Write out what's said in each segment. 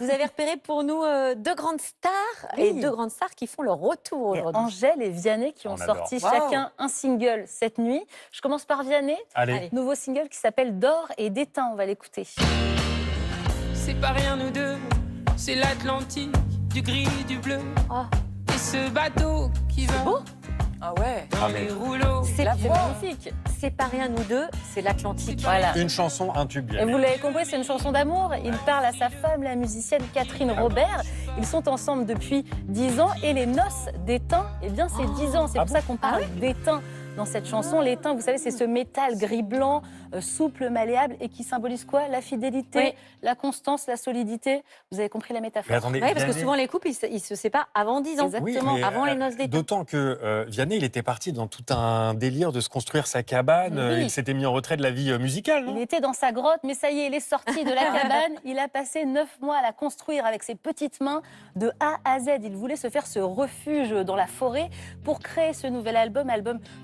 Vous avez repéré pour nous deux grandes stars et deux grandes stars qui font leur retour Et aujourd'hui. Angèle et Vianney qui ont On adore. sorti Wow. chacun un single cette nuit. Je commence par Vianney. Allez. Nouveau single qui s'appelle D'or et d'étain. On va l'écouter. C'est pas rien nous deux, c'est l'Atlantique, du gris, du bleu. Oh. Et ce bateau qui va beau. Ah ouais. dans Ah, les mais- rouleaux. C'est C'est magnifique. C'est pas rien nous deux, c'est l'Atlantique. Voilà. Une chanson, un tube. Et vous l'avez compris, c'est une chanson d'amour. Il parle à sa femme, la musicienne Catherine Robert. Ils sont ensemble depuis 10 ans et les noces d'étain, eh bien c'est 10 ans. C'est pour ça qu'on parle d'étain dans cette chanson. L'étain, vous savez, c'est ce métal gris-blanc, souple, malléable et qui symbolise quoi? La fidélité, Oui. la constance, la solidité. Vous avez compris la métaphore. Mais attendez, Oui, parce que Vianney- souvent les couples, ils se séparent avant 10 ans. Exactement. mais, avant les noces d'étain. D'autant que Vianney, il était parti dans tout un délire de se construire sa cabane. Oui. Il s'était mis en retrait de la vie musicale, non? Il était dans sa grotte, mais ça y est, il est sorti de la cabane. Il a passé 9 mois à la construire avec ses petites mains de A à Z. Il voulait se faire ce refuge dans la forêt pour créer ce nouvel album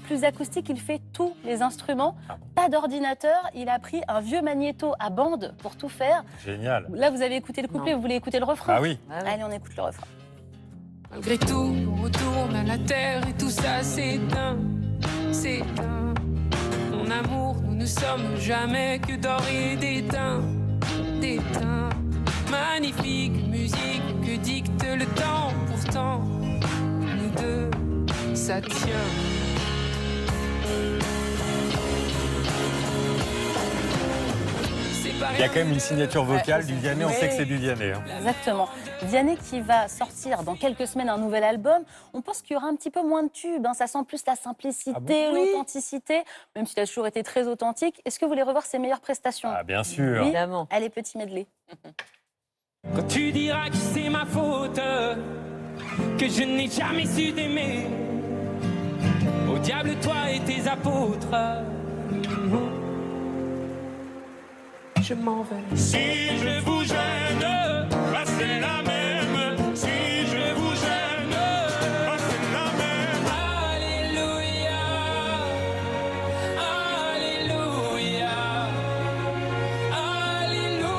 plus acoustique. Il fait tous les instruments, pas d'ordinateur. Il a pris un vieux magnéto à bande pour tout faire. Génial. Là, vous avez écouté le couplet, Non. vous voulez écouter le refrain? Ah oui. Allez, on écoute le refrain. Malgré tout, on retourne à la terre et tout ça s'éteint, s'éteint. Mon amour, nous ne sommes jamais que d'or et d'étain, d'étain. Magnifique musique que dicte le temps, pourtant, nous deux, ça tient. C'est pas Il y a rien quand même une de- signature vocale du Vianney. On Oui. sait que c'est du Vianney. hein. Exactement. Vianney qui va sortir dans quelques semaines un nouvel album. On pense qu'il y aura un petit peu moins de tubes. Ça sent plus la simplicité, Ah bon? l'authenticité, même s'il a toujours été très authentique. Est-ce que vous voulez revoir ses meilleures prestations? Ah, bien sûr. Oui. Évidemment. Allez, petit medley. Quand tu diras que c'est ma faute, que je n'ai jamais su t'aimer, au diable toi et tes apôtres, je m'en vais. Si je vous gêne, bah c'est la même. Si je vous gêne, bah c'est la même. Alléluia, Alléluia, Alléluia.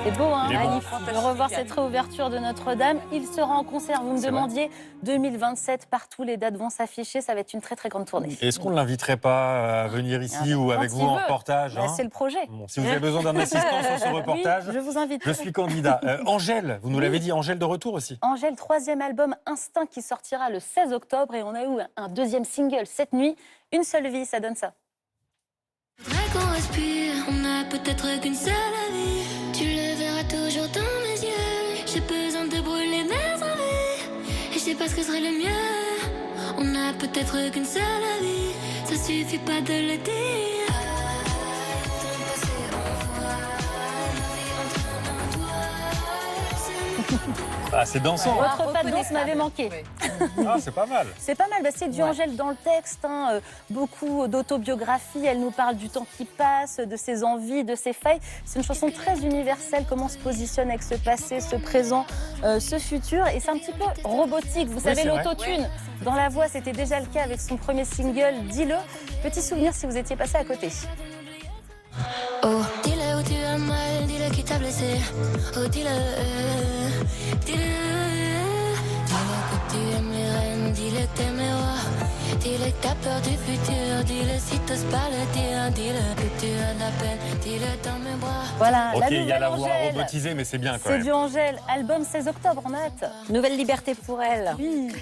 C'est beau, hein, Il est bon. Alif, de revoir cette réouverture de Notre-Dame. Il sera en concert, vous me C'est demandiez, 2027, partout, les dates vont s'afficher. Ça va être une très, très grande tournée. Est-ce qu'on ne l'inviterait pas à venir ici ou Quand avec il vous en veut. reportage Bah, hein c'est le projet. Bon, si vous avez besoin d'un assistant sur ce reportage, Oui, je vous invite. je suis candidat. Angèle, vous nous l'avez dit, Angèle de retour aussi. Angèle, troisième album Instinct qui sortira le 16 octobre et on a eu un deuxième single cette nuit. Une seule vie, ça donne ça. Faudrait qu'on respire, on n'a peut-être qu'une seule vie. Tu le verras toujours dans mes yeux. J'ai besoin de brûler mes envies. Et je sais pas ce que serait le mieux. On n'a peut-être qu'une seule vie. Ça suffit pas de le dire. Dans le passé, on voit nos vies entre nos doigts. Ah, c'est dansant. Votre pas de danse m'avait manqué. Ah, c'est pas mal. C'est pas mal, c'est du Angèle dans le texte, beaucoup d'autobiographie, elle nous parle du temps qui passe, de ses envies, de ses failles. C'est une chanson très universelle, comment on se positionne avec ce passé, ce présent, ce futur. Et c'est un petit peu robotique, vous savez, c'est vrai. l'autotune. Dans la voix, c'était déjà le cas avec son premier single, Dis-le. Petit souvenir si vous étiez passé à côté. Oh, dis-le où tu as mal, dis-le qui t'a blessé. Oh, dis-le, dis-le. Dis-le que tu aimes les reines, dis-le que t'aimes les rois. Dis-le que t'as peur du futur, dis-le si t'oses pas le dire. Dis-le que tu as de la peine, dis-le dans mes bras. Voilà, Ok, la il y a nouvelle la voix Angèle. robotisée, mais c'est bien quand C'est même. du Angèle, album 16 octobre, on a hâte. Nouvelle liberté pour elle. Oui.